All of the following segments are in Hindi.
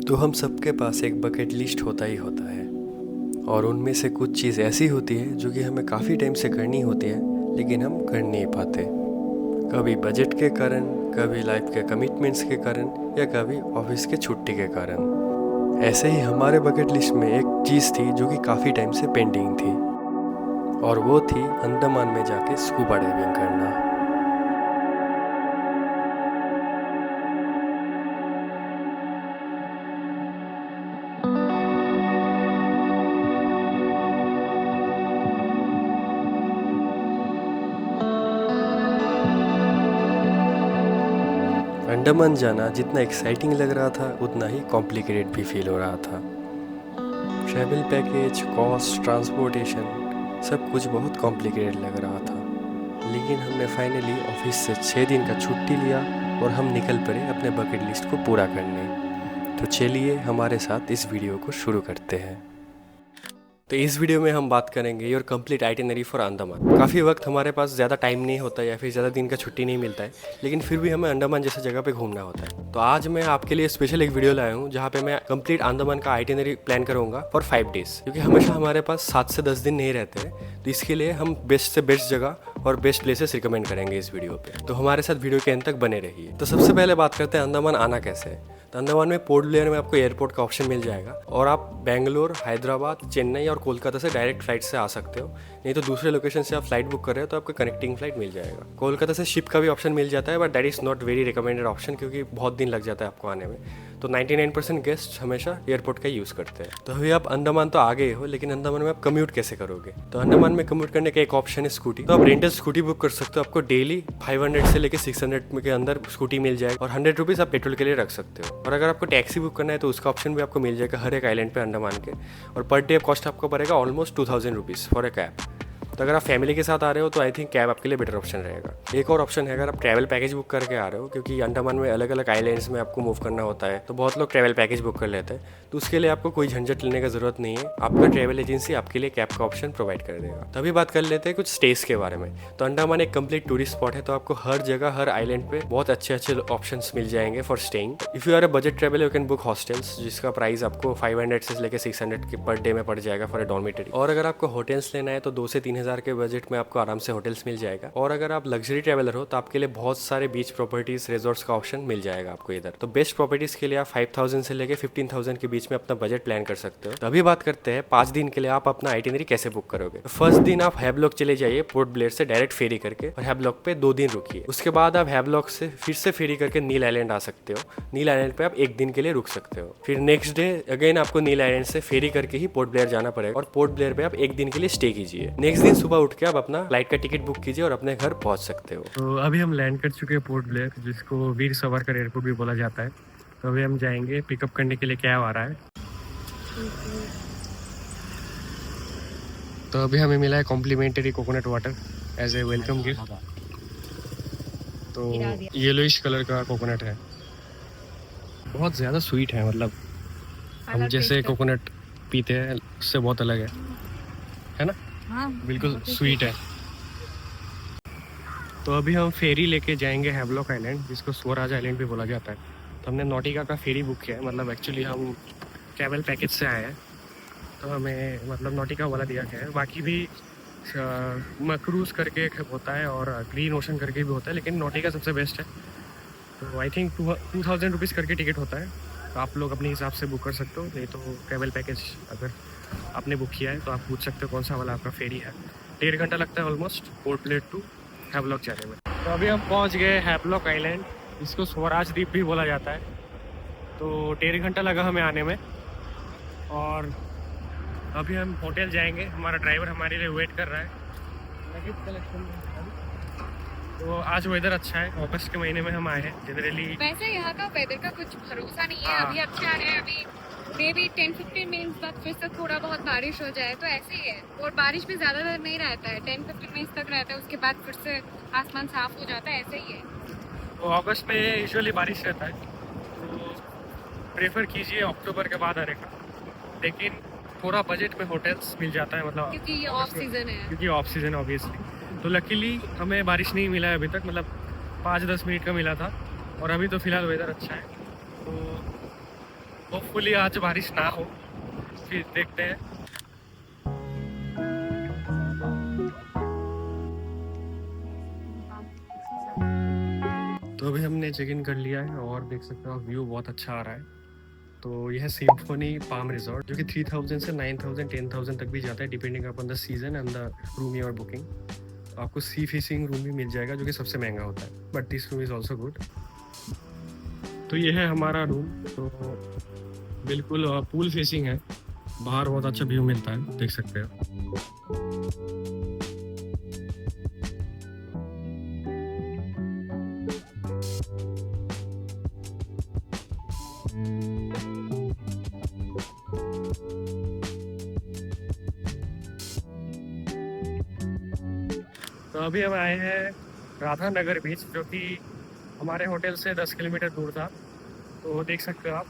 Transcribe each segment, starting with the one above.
तो हम सबके पास एक बकेट लिस्ट होता ही होता है और उनमें से कुछ चीज़ ऐसी होती है जो कि हमें काफ़ी टाइम से करनी होती है लेकिन हम कर नहीं पाते। कभी बजट के कारण, कभी लाइफ के कमिटमेंट्स के कारण या कभी ऑफिस के छुट्टी के कारण। ऐसे ही हमारे बकेट लिस्ट में एक चीज़ थी जो कि काफ़ी टाइम से पेंडिंग थी और वो थी अंडमान में जाके स्कूबा डाइविंग करना। अंडमान जाना जितना एक्साइटिंग लग रहा था उतना ही कॉम्प्लिकेटेड भी फील हो रहा था। ट्रैवल पैकेज, कॉस्ट, ट्रांसपोर्टेशन सब कुछ बहुत कॉम्प्लिकेटेड लग रहा था, लेकिन हमने फाइनली ऑफिस से 6 दिन का छुट्टी लिया और हम निकल पड़े अपने बकेट लिस्ट को पूरा करने। तो चलिए हमारे साथ इस वीडियो को शुरू करते हैं। तो इस वीडियो में हम बात करेंगे your complete itinerary for Andaman. काफ़ी वक्त हमारे पास ज़्यादा टाइम नहीं होता या फिर ज़्यादा दिन का छुट्टी नहीं मिलता है, लेकिन फिर भी हमें अंडमान जैसे जगह पे घूमना होता है। तो आज मैं आपके लिए स्पेशल एक वीडियो लाया हूँ जहाँ पे मैं कंप्लीट अंडमान का आइटिनरी प्लान करूँगा फॉर 5 डेज, क्योंकि हमेशा हमारे पास 7 से 10 दिन नहीं रहते हैं। तो इसके लिए हम बेस्ट से बेस्ट जगह और बेस्ट प्लेसेस रिकमेंड करेंगे इस वीडियो पे। तो हमारे साथ वीडियो के अंत तक बने रहिए। तो सबसे पहले बात करते हैं अंडमान आना कैसे है। तो अंडमान में पोर्ट ब्लेयर में आपको एयरपोर्ट का ऑप्शन मिल जाएगा और आप बेंगलोर, हैदराबाद, चेन्नई और कोलकाता से डायरेक्ट फ्लाइट से आ सकते हो। नहीं तो दूसरे लोकेशन से आप फ्लाइट बुक कर रहे हो तो आपको कनेक्टिंग फ्लाइट मिल जाएगा। कोलकाता से शिप का भी ऑप्शन मिल जाता है, but that is not very recommended option क्योंकि बहुत दिन लग जाता है आपको आने में। तो 99% गेस्ट हमेशा एयरपोर्ट का यूज़ करते हैं। तो अभी आप अंडमान तो आ गए हो, लेकिन अंडमान में आप कम्यूट कैसे करोगे? तो अंडमान में कम्यूट करने का एक ऑप्शन है स्कूटी। तो आप रेंटल स्कूटी बुक कर सकते हो। आपको डेली 500 से लेकर 600 के अंदर स्कूटी मिल जाएगी और 100 रुपीज़ आप पेट्रोल के लिए रख सकते हो। और अगर आपको टैक्सी बुक करना है तो उसका ऑप्शन भी आपको मिल जाएगा हर एक आइलैंड पे अंडमान के। और पर डे कॉस्ट आपको पड़ेगा almost 2000 rupees for a cab. तो अगर आप फैमिली के साथ आ रहे हो तो आई थिंक कैब आपके लिए बेटर ऑप्शन रहेगा। एक और ऑप्शन है अगर आप ट्रैवल पैकेज बुक करके आ रहे हो, क्योंकि अंडमान में अलग अलग आइलैंड्स में आपको मूव करना होता है, तो बहुत लोग ट्रैवल पैकेज बुक कर लेते हैं। तो उसके लिए आपको कोई झंझट लेने का जरूरत नहीं है, आपका ट्रैवल एजेंसी आपके लिए कैब का ऑप्शन प्रोवाइड कर देगा। तभी बात कर लेते हैं कुछ स्टेज के बारे में। तो अंडमान एक कंप्लीट टूरिस्ट स्पॉट है, तो आपको हर जगह हर आइलैंड पे बहुत अच्छे अच्छे ऑप्शन मिल जाएंगे for staying. If you are a budget travel you can book hostels, जिसका प्राइस आपको 500 से लेकर 600 के पर डे में पड़ जाएगा फॉर अ डॉर्मिटरी। और अगर आपको होटल्स लेना है तो 2 से 3000 के बजट में आपको आराम से होटल्स मिल जाएगा। और अगर आप लग्जरी ट्रैवलर हो तो आपके लिए बहुत सारे बीच प्रॉपर्टीज, रिजॉर्ट्स का ऑप्शन मिल जाएगा आपको इधर। तो बेस्ट प्रॉपर्टीज के लिए आप 5000 से लेके 15,000 के बीच में अपना बजट प्लान कर सकते हो। तो अभी बात करते हैं 5 दिन के लिए आप अपना आइटिनरी कैसे बुक करोगे। तो फर्स्ट दिन आप हैवलॉक चले जाइए पोर्ट ब्लेयर से डायरेक्ट फेरी करके, और हैवलॉक पे 2 दिन रुकिए। उसके बाद आप हैवलॉक से फिर से फेरी करके नील आइलैंड आ सकते हो। नील आइलैंड पे आप 1 दिन के लिए रुक सकते हो। फिर नेक्स्ट डे अगेन आपको नील आइलैंड से फेरी करके ही पोर्ट ब्लेयर जाना पड़ेगा और पोर्ट ब्लेयर पे आप 1 दिन के लिए स्टे कीजिए। नेक्स्ट दिन सुबह उठ के आप अपना फ्लाइट का टिकट बुक कीजिए और अपने घर पहुंच सकते हो। तो अभी हम लैंड कर चुके हैं पोर्ट ब्लेयर, जिसको वीर सावरकर एयरपोर्ट भी बोला जाता है। तो अभी हम जाएंगे पिकअप करने के लिए, कैब आ रहा है। तो अभी हमें मिला है complimentary coconut water as a welcome gift. तो येलोइश कलर का कोकोनट है, बहुत ज़्यादा स्वीट है। मतलब हम जैसे कोकोनट पीते हैं उससे बहुत अलग है ना? हाँ, बिल्कुल स्वीट है। तो अभी हम फेरी लेके जाएंगे हैवलॉक आइलैंड, जिसको स्वराज आइलैंड भी बोला जाता है। तो हमने नॉटिका का फेरी बुक किया है। मतलब एक्चुअली हम ट्रैवल पैकेज से आए हैं, तो हमें मतलब नॉटिका वाला दिया गया है। बाकी भी मक्रूज करके एक होता है और ग्रीन ओशन करके भी होता है, लेकिन नॉटिका सबसे बेस्ट है। तो आई थिंक 2000 रुपीज़ करके टिकट होता है। तो आप लोग अपने हिसाब से बुक कर सकते हो। नहीं तो ट्रैवल पैकेज अगर आपने बुक किया है तो आप पूछ सकते हो कौन सा वाला आपका फेरी है। 1.5 घंटा लगता है ऑलमोस्ट पोर्ट ब्लेयर टू हैवलॉक जाने में। तो अभी हम पहुंच गए हैवलॉक आइलैंड, इसको स्वराज द्वीप भी बोला जाता है। तो 1.5 घंटा लगा हमें आने में और अभी हम होटल जाएंगे। हमारा ड्राइवर हमारे लिए वेट कर रहा है लगेज कलेक्शन में। तो आज वेदर अच्छा है, अगस्त के महीने में हम आए हैं। जनरली वैसे यहाँ का वेदर का कुछ भरोसा नहीं है। अभी अच्छा आ रहा है, अभी मे बी 10-15 मिनट्स बाद फिर से थोड़ा बहुत बारिश हो जाए, तो ऐसे ही है। और बारिश भी ज़्यादा देर नहीं रहता है, 10-15 मिनट्स तक रहता है, उसके बाद फिर से आसमान साफ हो जाता है, ऐसे ही है। तो अगस्त में यूजुअली बारिश रहता है, तो प्रेफर कीजिए अक्टूबर के बाद आने का। लेकिन पूरा बजट में होटल्स मिल जाता है, मतलब क्योंकि ये ऑफ सीजन है। क्योंकि ऑफ सीजन है ऑब्वियसली। तो लकीली हमें बारिश नहीं मिला है अभी तक, मतलब 5-10 मिनट का मिला था। और अभी तो फिलहाल वेदर अच्छा है। तो होपफुली आज बारिश ना हो, फिर देखते हैं। तो अभी हमने चेक इन कर लिया है और देख सकते हो आप व्यू बहुत अच्छा आ रहा है। तो यह है सिम्फनी पाम रिजॉर्ट जो कि 3000 से 9000 10,000 तक भी जाता है depending upon the season and the room your booking. आपको सी फेसिंग रूम भी मिल जाएगा जो कि सबसे महंगा होता है, but this room is also good. तो ये है हमारा रूम। तो बिल्कुल पूल फेसिंग है, बाहर बहुत अच्छा व्यू मिलता है, देख सकते हो। तो अभी हम आए हैं राधा नगर बीच, जो कि हमारे होटल से 10 किलोमीटर दूर था। तो देख सकते हो आप,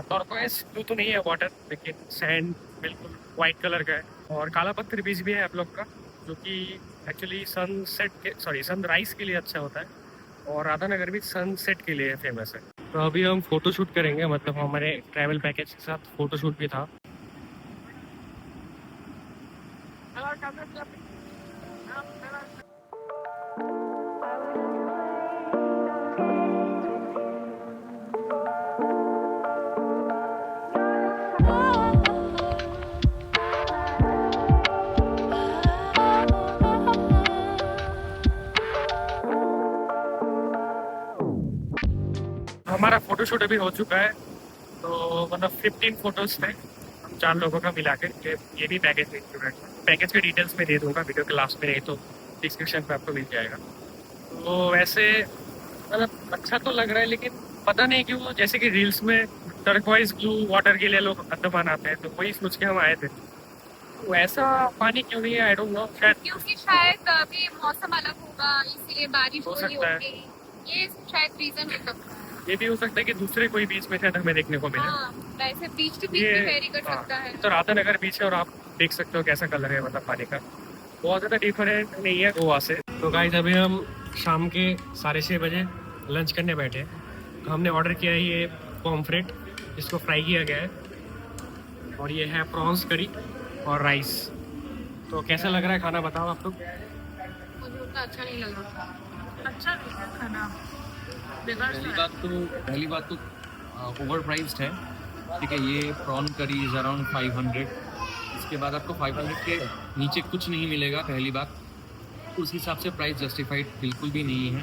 टर्कोइज ब्लू तो नहीं है वाटर, लेकिन सैंड बिल्कुल वाइट कलर का है। और काला पत्थर बीच भी है आप लोग का, जो कि एक्चुअली सनराइज के लिए अच्छा होता है। और राधा नगर बीच सनसेट के लिए फेमस है। तो अभी हम फोटो शूट करेंगे, मतलब हमारे ट्रैवल पैकेज के साथ फोटो शूट भी था। हमारा फोटोशूट अभी हो चुका है। तो मतलब 15 फोटोज थे हम 4 लोगों का मिला के। ये भी पैकेज में इंक्लूडेड है। पैकेज के डिटेल्स में दे दूंगा वीडियो के लास्ट में, नहीं तो डिस्क्रिप्शन पे आपको मिल जाएगा। तो वैसे मतलब अच्छा तो लग रहा है, लेकिन पता नहीं क्यों जैसे कि रील्स में टर्कोइज ब्लू वाटर के लिए लोग अंडमान आते हैं, तो वही सोच के हम आए थे। तो ऐसा पानी क्यों नहीं है, आई डोंट नो, शायद क्योंकि शायद अभी मौसम अलग होगा, इसीलिए बारिश हो हो रही सकता है। होगी। ये शायद रीजन हो सकता है। ये भी हो सकता है कि दूसरे कोई बीच में शायद हमें देखने को मिले। हाँ, वैसे बीच टू बीच ये भी वेरी कर हाँ, सकता है। तो राधा नगर बीच है और आप देख सकते हो कैसा कलर है, मतलब पानी का बहुत ज़्यादा डिफरेंट नहीं है गोवा से। तो गाइस अभी हम शाम के 6:30 बजे लंच करने बैठे हैं। तो हमने ऑर्डर किया है ये पॉम्फ्रेट, इसको फ्राई किया गया है, और ये है प्रॉन्स करी और राइस। तो कैसा लग रहा है खाना, बताओ आप लोग। मुझे उतना अच्छा नहीं लग रहा। अच्छा नहीं है खाना। पहली बात तो ओवर प्राइस्ड है, ठीक है। ये प्रॉन करी इज़ अराउंड 500। इसके बाद आपको 500 के नीचे कुछ नहीं मिलेगा, पहली बात। उस हिसाब से प्राइस जस्टिफाइड बिल्कुल भी नहीं है।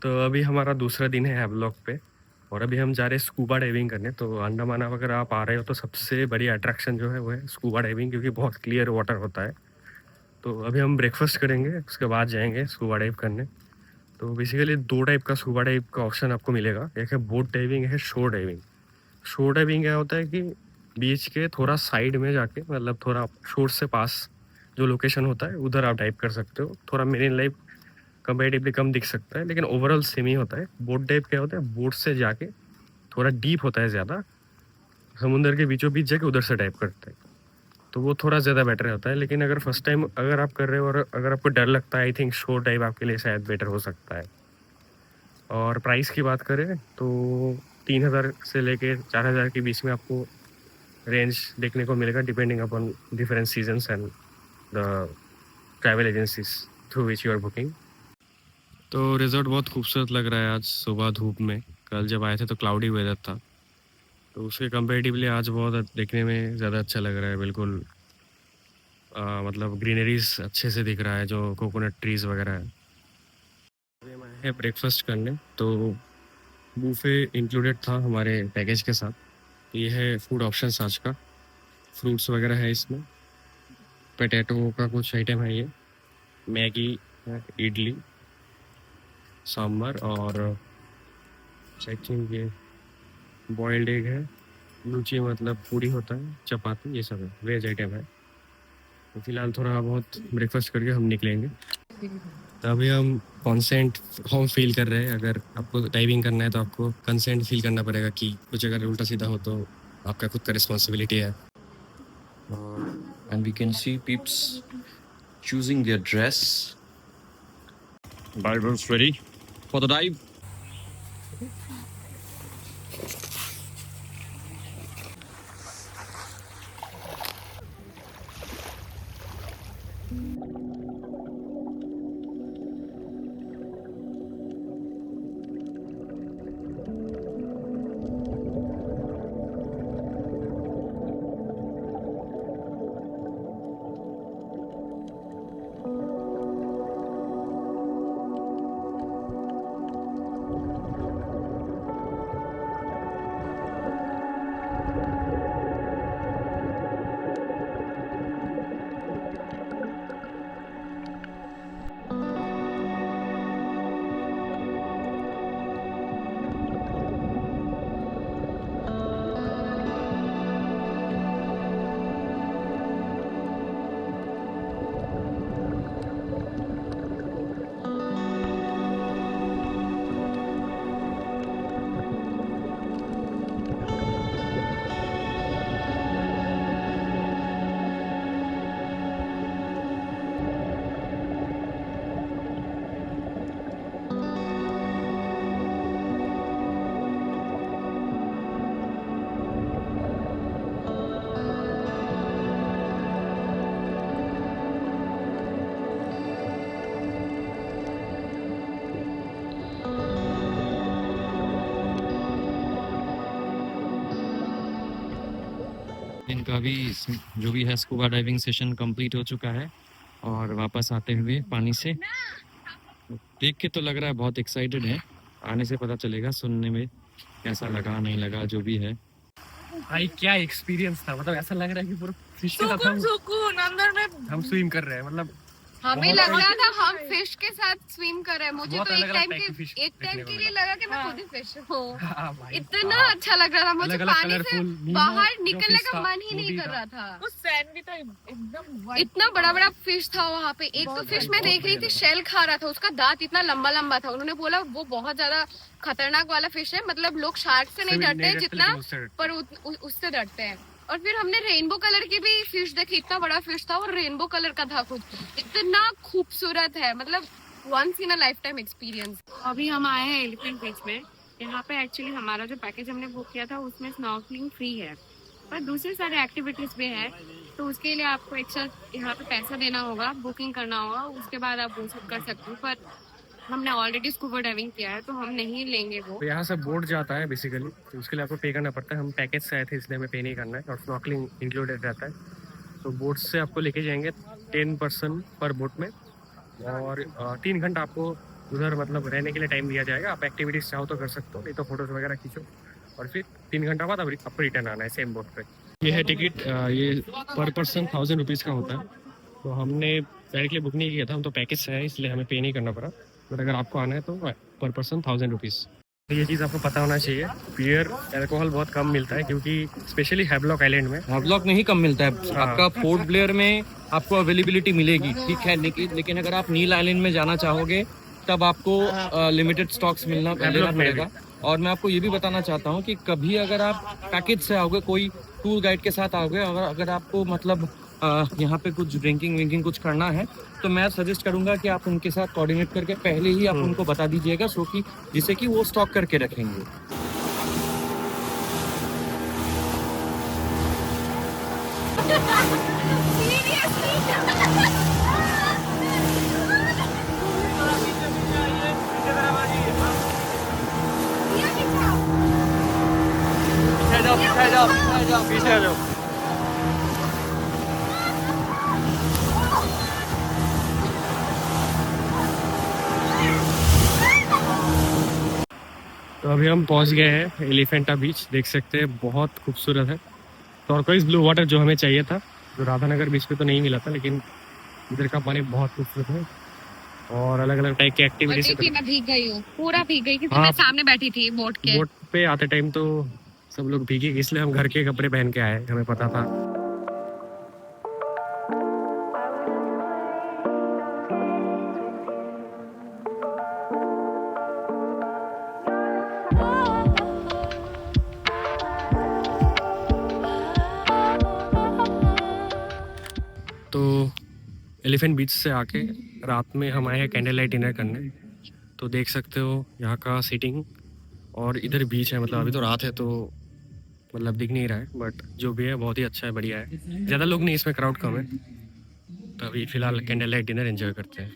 तो अभी हमारा दूसरा दिन है हैवलॉक पे, और अभी हम जा रहे हैं स्कूबा डाइविंग करने। तो अंडमान अगर आप आ रहे हो तो सबसे बड़ी अट्रैक्शन जो है वो है स्कूबा डाइविंग, क्योंकि बहुत क्लियर वाटर होता है। तो अभी हम ब्रेकफास्ट करेंगे, उसके बाद जाएंगे स्कूबा डाइव करने। तो बेसिकली 2 टाइप का स्कूबा डाइव का ऑप्शन आपको मिलेगा, एक है बोट डाइविंग, एक है शोर डाइविंग। शोर डाइविंग क्या होता है कि बीच के थोड़ा साइड में जाके, मतलब थोड़ा शोर से पास जो लोकेशन होता है उधर आप डाइव कर सकते हो। थोड़ा मेरीन लाइफ कंपेरेटिवली कम दिख सकता है, लेकिन ओवरऑल सेम ही होता है। बोट डाइव क्या होता है, बोट से जाके थोड़ा डीप होता है ज़्यादा, समुंदर के बीचों बीच जाके उधर से डाइव करते हैं, तो वो थोड़ा ज़्यादा बेटर होता है। लेकिन अगर फर्स्ट टाइम अगर आप कर रहे हो और अगर आपको डर लगता है, आई थिंक शोर डाइव आपके लिए शायद बेटर हो सकता है। और प्राइस की बात करें तो 3000 से लेके 4000 के बीच में आपको रेंज देखने को मिलेगा, depending upon different seasons and the travel agencies through which you are booking. तो रिजॉर्ट बहुत खूबसूरत लग रहा है आज सुबह धूप में। कल जब आए थे तो क्लाउडी वेदर था, तो उसके कंपेरेटिवली आज बहुत देखने में ज़्यादा अच्छा लग रहा है। बिल्कुल मतलब ग्रीनरीज अच्छे से दिख रहा है, जो कोकोनट ट्रीज़ वगैरह है। अभी हम आए हैं ब्रेकफास्ट करने, तो बूफे इंक्लूडेड था हमारे पैकेज के साथ। ये है फूड ऑप्शंस आज का, फ्रूट्स वगैरह है इसमें, पोटैटो का कुछ आइटम है, ये मैगी है, इडली, सांभर, और आई थिंक ये बॉइल्ड एग है, लूची मतलब पूरी होता है, चपाती, ये सब है, वेज आइटम है। तो फिलहाल थोड़ा बहुत ब्रेकफास्ट करके हम निकलेंगे। तो अभी हम कंसेंट हम फील कर रहे हैं। अगर आपको डाइविंग करना है तो आपको कंसेंट फील करना पड़ेगा कि कुछ अगर उल्टा सीधा हो तो आपका खुद का रिस्पॉन्सिबिलिटी है। And we can see peeps choosing their dress. Divers ready for the dive. इनका भी जो भी है स्कूबा डाइविंग सेशन कंप्लीट हो चुका है और वापस आते हुए पानी से देख के तो लग रहा है बहुत एक्साइटेड है। आने से पता चलेगा सुनने में कैसा लगा नहीं लगा जो भी है। भाई क्या एक्सपीरियंस था, मतलब ऐसा लग रहा है कि पूरा फिश के साथ हम स्विम कर रहे हैं। मतलब हमें बहुत लग रहा अलग- था हम फिश के साथ स्विम कर रहे हैं। मुझे बहुत तो अलग-अलग टाइप की fish एक टाइम देखने को के लिए मिला। लगा कि मैं खुद ही फिश हूँ। हाँ भाई, इतना अच्छा लग रहा था मुझे, अलग-अलग पानी से colourful नीमो बाहर जो निकलने fish का था, मन ही वो नहीं भी कर था। रहा था। उस सैंड भी था एकदम white। इतना बड़ा बड़ा फिश था वहाँ पे। एक तो फिश मैं देख रही थी शेल खा रहा था, उसका दांत इतना लंबा लंबा था। उन्होंने बोला वो बहुत ज्यादा खतरनाक वाला फिश है, मतलब लोग शार्क से नहीं डरते हैं जितना, लेकिन उससे डरते पर उससे डरते हैं। और फिर हमने रेनबो कलर की भी फिश देखी, इतना बड़ा फिश था और रेनबो कलर का था खुद। इतना खूबसूरत है, मतलब once in a life time experience. अभी हम आए हैं एलिफेंट बीच में। यहाँ पे एक्चुअली हमारा जो पैकेज हमने बुक किया था उसमें स्नॉर्कलिंग फ्री है, पर दूसरे सारे एक्टिविटीज भी है, तो उसके लिए आपको एक्स्ट्रा यहाँ पे पैसा देना होगा, बुकिंग करना होगा, उसके बाद आप वो सब कर सकते हो। पर हमने ऑलरेडी स्कूबा डाइविंग किया है तो हम नहीं लेंगे वो। तो यहाँ से बोट जाता है बेसिकली, तो उसके लिए आपको पे करना पड़ता है। हम पैकेज से आए थे इसलिए हमें पे नहीं करना है, और स्नॉर्कलिंग इंक्लूडेड रहता है। तो बोट से आपको लेके जाएंगे 10 पर्सन पर बोट में, और 3 घंटा आपको उधर मतलब रहने के लिए टाइम दिया जाएगा। आप एक्टिविटीज चाहो तो कर सकते हो, नहीं तो फोटोज वगैरह खींचो, और फिर 3 घंटा बाद आपको रिटर्न आना है सेम बोट पे। ये है टिकट, ये पर पर्सन 1000 रुपीज़ का होता है। तो हमने डायरेक्टली बुक नहीं किया था, हम तो पैकेज से है इसलिए हमें पे नहीं करना पड़ा। बट अगर आपको आना है तो पर पर्सन 1000 रुपीज़। ये चीज़ आपको पता होना चाहिए, बियर अल्कोहल बहुत कम मिलता है, क्योंकि स्पेशली हैवलॉक आइलैंड में। हैवलॉक में ही कम मिलता है। हाँ। आपका पोर्ट ब्लेयर में आपको अवेलेबिलिटी मिलेगी, ठीक है, लेकिन अगर आप नील आइलैंड में जाना चाहोगे तब आपको लिमिटेड स्टॉक्स लेना पड़ेगा। और मैं आपको ये भी बताना चाहता हूँ कि कभी अगर आप पैकेज से आओगे, कोई टूर गाइड के साथ आओगे, अगर आपको मतलब यहाँ पे कुछ ड्रिंकिंग विंकिंग कुछ करना है, तो मैं सजेस्ट करूंगा कि आप उनके साथ कोऑर्डिनेट करके पहले ही आप उनको बता दीजिएगा, सो कि जिससे कि वो स्टॉक करके रखेंगे। पीछे आ जाओ। तो अभी हम पहुंच गए हैं एलिफेंटा बीच, देख सकते हैं बहुत खूबसूरत है। टर्कोइज ब्लू वाटर जो हमें चाहिए था, जो राधानगर बीच पे तो नहीं मिला था, लेकिन इधर का पानी बहुत खूबसूरत है और अलग अलग टाइप की और एक्टिविटीज। देखिए मैं भीग गई हूँ, पूरा भीग गई, क्योंकि हाँ। मैं सामने बैठी थी बोट के। बोट पे आते टाइम तो सब लोग भीगे, इसलिए हम घर के कपड़े पहन के आए, हमें पता था। तो एलिफेंट बीच से आके रात में हम आए हैं कैंडल लाइट डिनर करने। तो देख सकते हो यहाँ का सीटिंग, और इधर बीच है। मतलब अभी तो रात है तो मतलब दिख नहीं रहा है, बट जो भी है बहुत ही अच्छा है, बढ़िया है। ज़्यादा लोग नहीं, इसमें क्राउड कम है। तो अभी फ़िलहाल कैंडल लाइट डिनर एंजॉय करते हैं।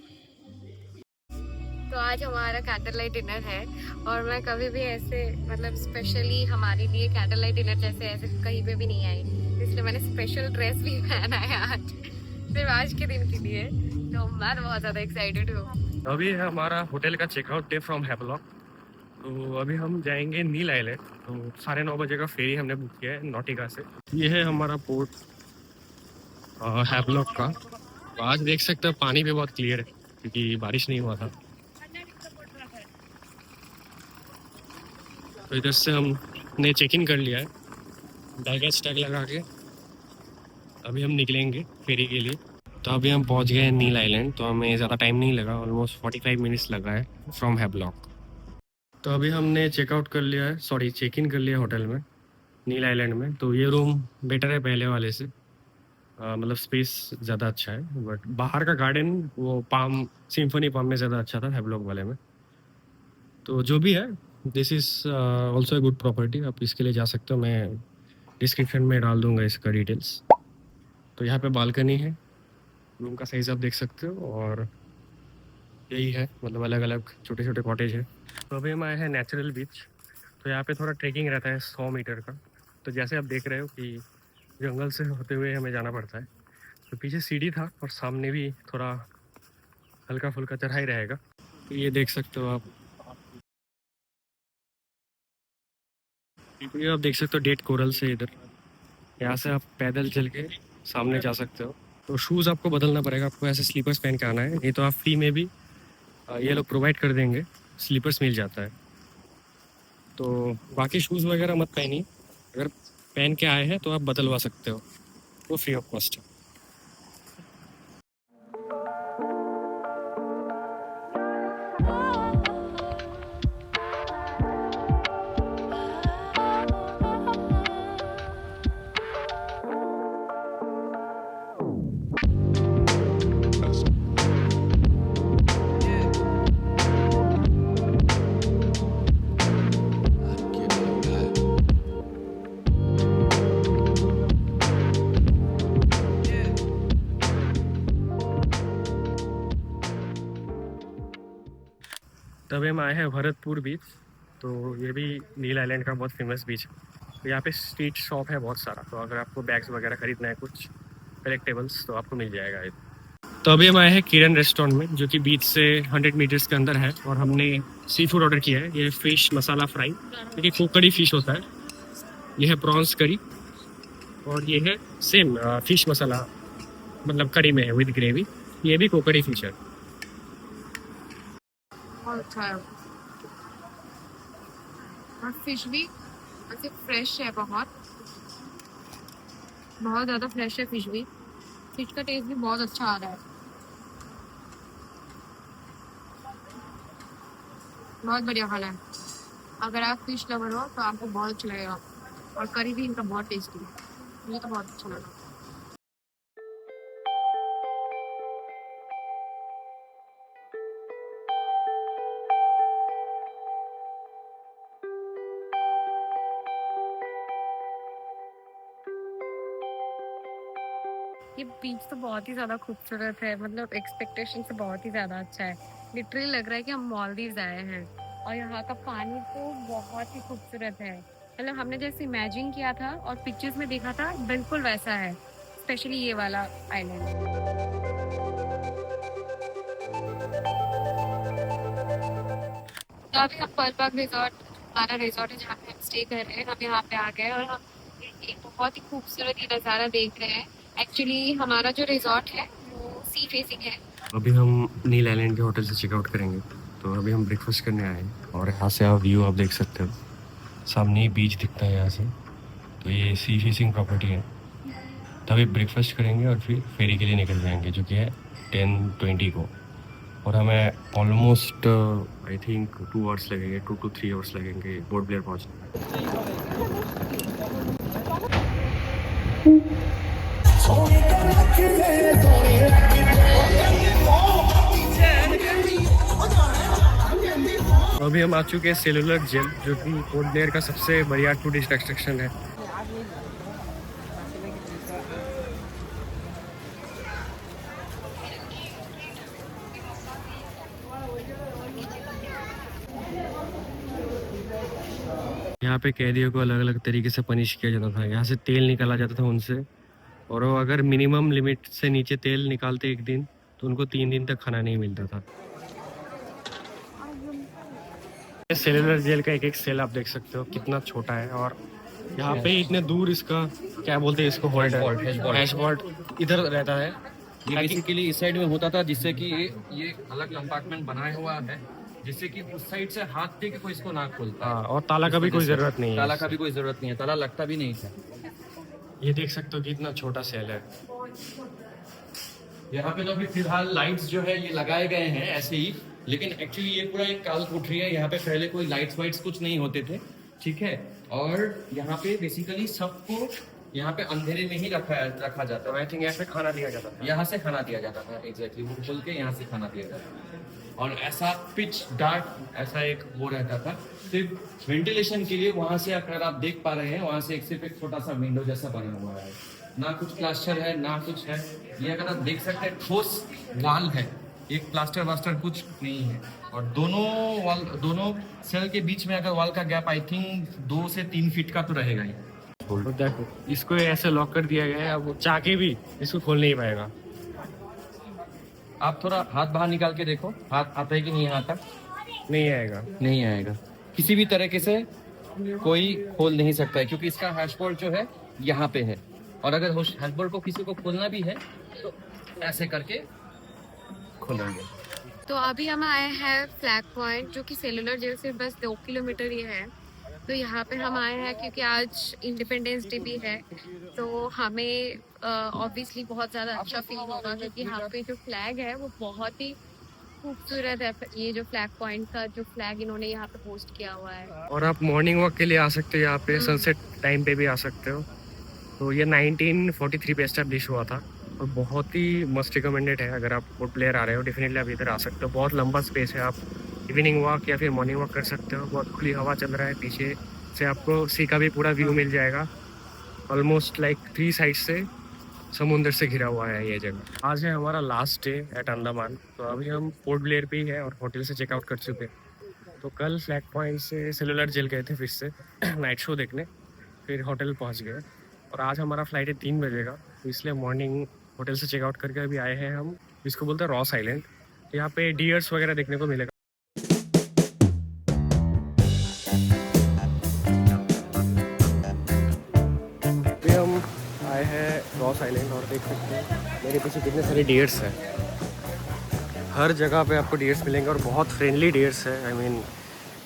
तो आज हमारा कैंडल लाइट डिनर है, और मैं कभी भी ऐसे मतलब स्पेशली हमारे लिए कैंडल लाइट डिनर जैसे ऐसे कहीं पे भी नहीं आई, इसलिए मैंने स्पेशल ड्रेस भी पहना है आज, सिर्फ आज के दिन के लिए। तो मैं बहुत ज़्यादा एक्साइटेड हूँ। अभी है हमारा होटल का चेकआउट डे फ्रॉम हैवलॉक। तो अभी हम जाएंगे नील आइलैंड। तो 9:30 बजे का फेरी हमने बुक किया है नॉटिका से। ये है हमारा पोर्ट हैवलॉक का। तो आज देख सकते हो पानी भी बहुत क्लियर है, क्योंकि बारिश नहीं हुआ था। तो इधर से हमने चेक इन कर लिया है बैगेज टैग लगा के। अभी हम निकलेंगे फेरी के लिए। तो अभी हम पहुंच गए हैं नील आइलैंड। तो हमें ज़्यादा टाइम नहीं लगा, ऑलमोस्ट 45 मिनट्स लगा है फ्रॉम हैवलॉक। तो अभी हमने चेकआउट कर लिया है, सॉरी चेक इन कर लिया होटल में नील आइलैंड में। तो ये रूम बेटर है पहले वाले से, मतलब स्पेस ज़्यादा अच्छा है। बट बाहर का गार्डन वो पाम सिम्फनी पाम में ज़्यादा अच्छा था हैवलॉक वाले में। तो जो भी है, this is also a good property, आप इसके लिए जा सकते हो। मैं डिस्क्रिप्शन में डाल दूंगा इसका डिटेल्स। तो यहाँ पे बालकनी है, रूम का साइज़ आप देख सकते हो, और यही है, मतलब अलग अलग छोटे छोटे कॉटेज है। तो अभी हम आए हैं नेचुरल बीच। तो यहाँ पे थोड़ा ट्रेकिंग रहता है 100 मीटर का। तो जैसे आप देख रहे हो कि जंगल से होते हुए हमें जाना पड़ता है, तो पीछे सीढ़ी था और सामने भी थोड़ा हल्का फुल्का चढ़ाई रहेगा। तो ये देख सकते हो आप, ये आप देख सकते हो डेड कोरल से इधर, यहाँ से आप पैदल चल के सामने जा सकते हो। तो शूज़ आपको बदलना पड़ेगा, आपको ऐसे स्लीपर्स पहन के आना है, नहीं तो आप फ्री में भी ये लोग प्रोवाइड कर देंगे, स्लीपर्स मिल जाता है। तो बाकी शूज़ वगैरह मत पहनिए, अगर पहन के आए हैं तो आप बदलवा सकते हो, वो फ्री ऑफ कॉस्ट है। तब हम आए हैं भरतपुर बीच, तो ये भी नील आइलैंड का बहुत फेमस बीच है। तो यहाँ पे स्ट्रीट शॉप है बहुत सारा, तो अगर आपको बैग्स वगैरह खरीदना है, कुछ कलेक्टेबल्स, तो आपको मिल जाएगा। तो अभी हम आए हैं किरण रेस्टोरेंट में, जो कि बीच से 100 मीटर्स के अंदर है, और हमने सी फूड ऑर्डर किया है। ये फिश मसाला फ्राई, क्योंकि कोकड़ी फिश होता है, ये है प्रॉन्स करी, और ये है सेम फिश मसाला, मतलब करी में है विद ग्रेवी, ये भी कोकड़ी फिश है। बहुत अच्छा है, और फिश भी ऐसे फ्रेश है, बहुत बहुत ज़्यादा फ्रेश है फिश भी। फिश का टेस्ट भी बहुत अच्छा आ रहा है, बहुत बढ़िया खाना है। अगर आप फिश लवर हो तो आपको बहुत अच्छा लगेगा, और करी भी इनका बहुत टेस्टी है, मुझे तो बहुत अच्छा लगा। ये बीच तो बहुत ही ज़्यादा खूबसूरत है, मतलब एक्सपेक्टेशन से बहुत ही ज़्यादा अच्छा है। लिटरली लग रहा है कि हम मालदीव्स आए हैं, और यहाँ का पानी तो बहुत ही खूबसूरत है। मतलब हमने जैसे इमेजिन किया था और पिक्चर्स में देखा था, बिल्कुल वैसा है, स्पेशली ये वाला आइलैंड। तो अभी हम पर्ल पार्क रिजॉर्ट, हमारा रिजॉर्ट है जहाँ पे हम स्टे कर रहे हैं, हम यहाँ पे आ गए और हम एक बहुत ही खूबसूरत ही नज़ारा देख रहे हैं। एक्चुअली हमारा जो रिजॉर्ट है वो सी फेसिंग है। अभी हम नील आइलैंड के होटल से चेकआउट करेंगे, तो अभी हम ब्रेकफास्ट करने आए हैं, और यहाँ से आप व्यू आप देख सकते हो, सामने ही बीच दिखता है यहाँ से, तो ये सी फेसिंग प्रॉपर्टी है। तभी ब्रेकफास्ट करेंगे और फिर फेरी के लिए निकल जाएंगे, जो कि है 10:20 को, और हमें ऑलमोस्ट आई थिंक 2 आवर्स लगेंगे, 2 to 3 आवर्स लगेंगे पोर्ट ब्लेयर पहुँचने। अभी हम आ चुके हैं सेलुलर जेल, जो कि पोर्ट ब्लेयर का सबसे बढ़िया टूरिस्ट अट्रैक्शन है। यहाँ पे कैदियों को अलग अलग तरीके से पनिश किया जाता था। यहाँ से तेल निकाला जाता था उनसे, और वो अगर मिनिमम लिमिट से नीचे तेल निकालते एक दिन, तो उनको 3 दिन तक खाना नहीं मिलता था। सेलुलर जेल का एक एक सेल आप देख सकते हो कितना छोटा है, और यहाँ पे इतने दूर इसका क्या बोलते हैं, इसको हैशबोर्ड इधर रहता है। ये बेसिकली इस साइड में होता था, जिससे कि ये अलग कंपार्टमेंट बनाया हुआ है, जिससे कि उस साइड से हाथ दे के कोई इसको ना खोलता। हाँ, और ताला का भी कोई ज़रूरत नहीं है, ताला का भी कोई ज़रूरत नहीं है, ताला लगता भी नहीं था। ये देख सकते हो कितना छोटा सेल है। यहाँ पे तो अभी फिलहाल लाइट्स जो है ये लगाए गए हैं ऐसे ही, लेकिन एक्चुअली ये पूरा एक काल कोठरी है। यहाँ पे पहले कोई लाइट्स वाइट्स कुछ नहीं होते थे, ठीक है, और यहाँ पे बेसिकली सबको यहाँ पे अंधेरे में ही रखा जाता है। आई थिंक यहाँ पे खाना दिया जाता था, यहाँ से खाना दिया जाता था, एग्जैक्टली वो खोल के यहाँ से खाना दिया जाता था, और ऐसा पिच डार्क ऐसा एक वो रहता था, सिर्फ वेंटिलेशन के लिए। वहाँ से अगर आप देख पा रहे हैं, वहाँ से सिर्फ एक छोटा सा विंडो जैसा बना हुआ है, ना कुछ प्लास्टर है ना कुछ है। ये अगर आप देख सकते हैं ठोस वाल है, एक प्लास्टर वास्टर कुछ नहीं है, और दोनों सेल के बीच में अगर वाल का गैप आई थिंक 2 से 3 फीट का तो रहेगा ही। होल्ड। तो देखो इसको ऐसे लॉक कर दिया गया है, अब वो चाह के भी इसको खोल नहीं पाएगा। आप थोड़ा हाथ बाहर निकाल के देखो, हाथ आता है कि नहीं आता। नहीं आएगा। नहीं आएगा, किसी भी तरीके से कोई खोल नहीं सकता है, क्योंकि इसका हैशबोर्ड जो है यहाँ पे है। और अगर हैशबोर्ड को किसी को खोलना भी है तो ऐसे करके खोलेंगे। तो अभी हम आए हैं फ्लैग पॉइंट, जो कि सेलुलर जेल से बस 2 किलोमीटर ही है। तो यहाँ पे हम आए हैं क्योंकि आज इंडिपेंडेंस डे भी है, तो हमें ऑब्वियसली बहुत ज़्यादा अच्छा फील होगा, क्योंकि यहाँ पे जो फ्लैग है वो बहुत ही खूबसूरत है। ये जो फ्लैग पॉइंट का जो फ्लैग इन्होंने यहाँ पे पोस्ट किया हुआ है। और आप मॉर्निंग वॉक के लिए आ सकते हो यहाँ पे, सनसेट टाइम पे भी आ सकते हो। तो ये 1943 पे एस्टैब्लिश हुआ था और बहुत ही मस्त रिकमेंडेड है। अगर आप फुट प्लेयर आ रहे हो डेफिनेटली आप इधर आ सकते हो। बहुत लंबा स्पेस है, आप इवनिंग वॉक या फिर मॉर्निंग वॉक कर सकते हो। बहुत खुली हवा चल रहा है, पीछे से आपको सी का भी पूरा व्यू मिल जाएगा। ऑलमोस्ट लाइक 3 साइड से समुंदर से घिरा हुआ है ये जगह। आज है हमारा लास्ट डे एट अंडमान। तो अभी हम पोर्ट ब्लेयर पे ही है और होटल से चेकआउट कर चुके हैं। तो कल फ्लैग पॉइंट से सेलुलर जेल गए थे फिर से नाइट शो देखने, फिर होटल पहुंच गए। और आज हमारा फ्लाइट है 3 बजे का, तो इसलिए मॉर्निंग होटल से चेकआउट करके अभी आए हैं हम, इसको बोलते हैं रॉस आइलैंड। यहाँ पे डियर्स वगैरह देखने को मिलेगा। अभी हम आए हैं रॉस आइलैंड और देख सकते हैं मेरे पीछे कितने सारे डियर्स हैं। हर जगह पे आपको डियर्स मिलेंगे और बहुत फ्रेंडली डियर्स है। आई मीन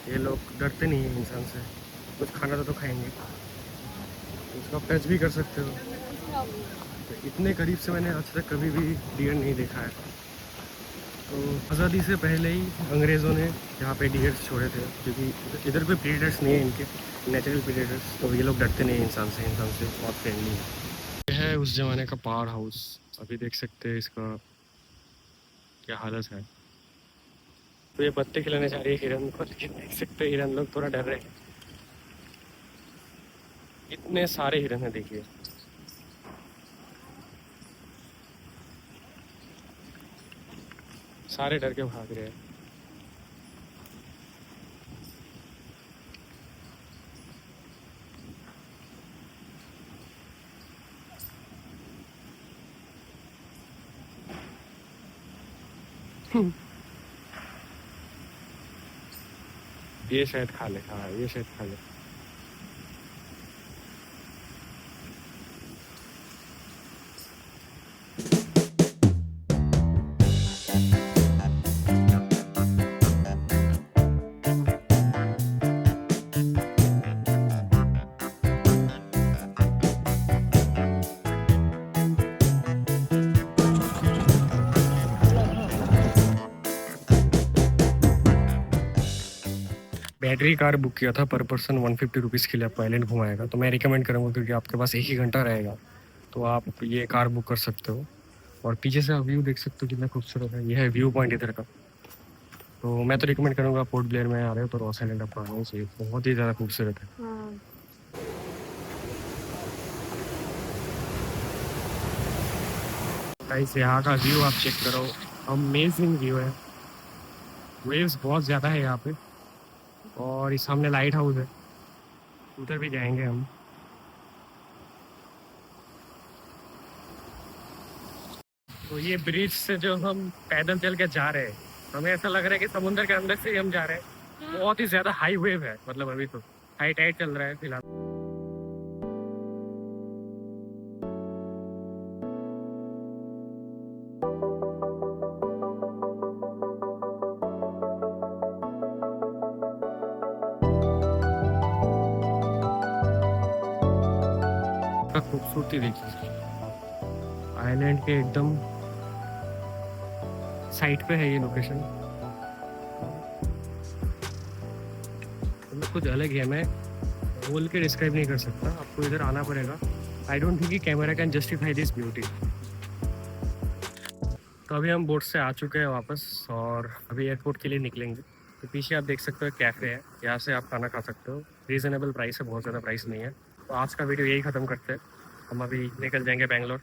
ये लोग डरते नहीं हैं इंसान से। कुछ खाना तो खाएंगे, उसको आप टच भी कर सकते हो। तो इतने करीब से मैंने आज तक कभी भी डियर नहीं देखा है। तो आज़ादी से पहले ही अंग्रेज़ों ने यहाँ पे डियर्स छोड़े थे, क्योंकि इधर कोई प्रीडेटर्स नहीं है इनके, नेचुरल प्रीडेटर्स। तो ये लोग डरते नहीं हैं इंसान से बहुत फ्रेंडली है। यह है उस ज़माने का पावर हाउस। अभी देख सकते हैं इसका क्या हालत है। तो ये पत्ते खिलाने जा रही है हिरन को, लेकिन देख सकते हैं हिरन लोग थोड़ा डर रहे हैं। इतने सारे हिरन हैं देखिए। सारे डर के भाग रहे हैं। ये शायद खा ले, हाँ ये शायद खा ले। बैटरी कार बुक किया था, पर पर्सन 150 रुपीज़ के लिए आपको आइलैंड घुमाएगा। तो मैं रिकमेंड करूँगा, क्योंकि आपके पास 1 ही घंटा रहेगा, तो आप ये कार बुक कर सकते हो। और पीछे से आप व्यू देख सकते हो कितना खूबसूरत है। ये है व्यू पॉइंट इधर का। तो मैं तो रिकमेंड करूँगा, पोर्ट ब्लेयर में आ रहे हो तो रॉस आइलैंड आपको आना चाहिए, बहुत ही ज़्यादा खूबसूरत है। गाइस यहाँ का व्यू आप चेक करो, अमेजिंग व्यू है। वेव्स बहुत ज़्यादा है यहाँ पे, और इस सामने लाइट हाउस है, उधर भी जाएंगे हम। तो ये ब्रिज से जो हम पैदल चल के जा रहे हैं, हमें ऐसा लग रहा है कि समुद्र के अंदर से ही हम जा रहे हैं। बहुत ही ज़्यादा हाई वेव है, मतलब अभी तो हाई टाइड चल रहा है फिलहाल। खूबसूरती देखिए, आइलैंड के एकदम साइड पे है ये लोकेशन। मतलब कुछ अलग है, मैं बोल के डिस्क्राइब नहीं कर सकता, आपको इधर आना पड़ेगा। आई डोंट थिंक कि camera can justify this beauty. तो अभी हम बोट से आ चुके हैं वापस, और अभी एयरपोर्ट के लिए निकलेंगे। तो पीछे आप देख सकते हो कैफ़े है, यहाँ से आप खाना खा सकते हो। रीज़नेबल प्राइस है, बहुत ज़्यादा प्राइस नहीं है। तो आज का वीडियो यही ख़त्म करते हैं, हम अभी निकल जाएंगे बैंगलोर।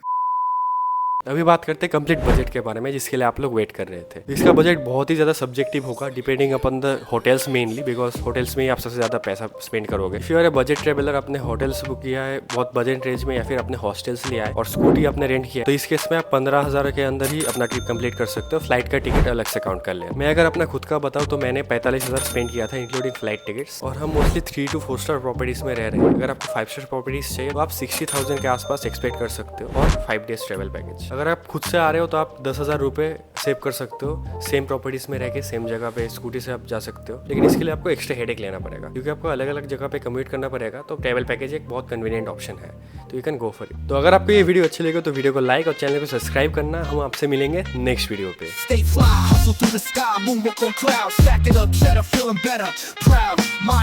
अभी बात करते हैं कंप्लीट बजट के बारे में, जिसके लिए आप लोग वेट कर रहे थे। इसका बजट बहुत ही ज़्यादा सब्जेक्टिव होगा, depending upon the hotels mainly, because hotels में ही आप सबसे ज़्यादा पैसा स्पेंड करोगे। If you are a budget traveller, अपने होटल्स बुक किया है बहुत बजट रेंज में, या फिर अपने हॉस्टल्स लिया है और स्कूटी आपने रेंट किया, तो इस केस में आप 15,000 के अंदर ही अपना ट्रिप कंप्लीट कर सकते हो। फ्लाइट का टिकट अलग से काउंट कर ले। मैं अगर अपना खुद का बताऊँ तो मैंने 45,000 स्पेंड किया था इंक्लूडिंग फ्लाइट टिकट्स, और हम मोस्टली 3 to 4 स्टार प्रॉपर्टीज में रह रहे हैं। अगर आपको 5 स्टार प्रॉपर्टीज चाहिए तो आप 60,000 के आसपास एक्सपेक्ट कर सकते हो, और 5 डेज ट्रेवल पैकेज। अगर आप खुद से आ रहे हो तो आप 10,000 रुपये सेव कर सकते हो, सेम प्रॉपर्टीज में रह के सेम जगह पे स्कूटी से आप जा सकते हो। लेकिन इसके लिए आपको एक्स्ट्रा हेडेक लेना पड़ेगा, क्योंकि आपको अलग अलग जगह पे कम्यूट करना पड़ेगा। तो ट्रैवल पैकेज एक बहुत कन्वीनियंट ऑप्शन है, तो you can go for it. तो अगर आपको ये वीडियो अच्छी लगे तो वीडियो को लाइक और चैनल को सब्सक्राइब करना। हम आपसे मिलेंगे नेक्स्ट वीडियो पे। Stay fly, hustle through the sky, moonwalk on clouds, stack it up, cheddar, feeling better, proud, my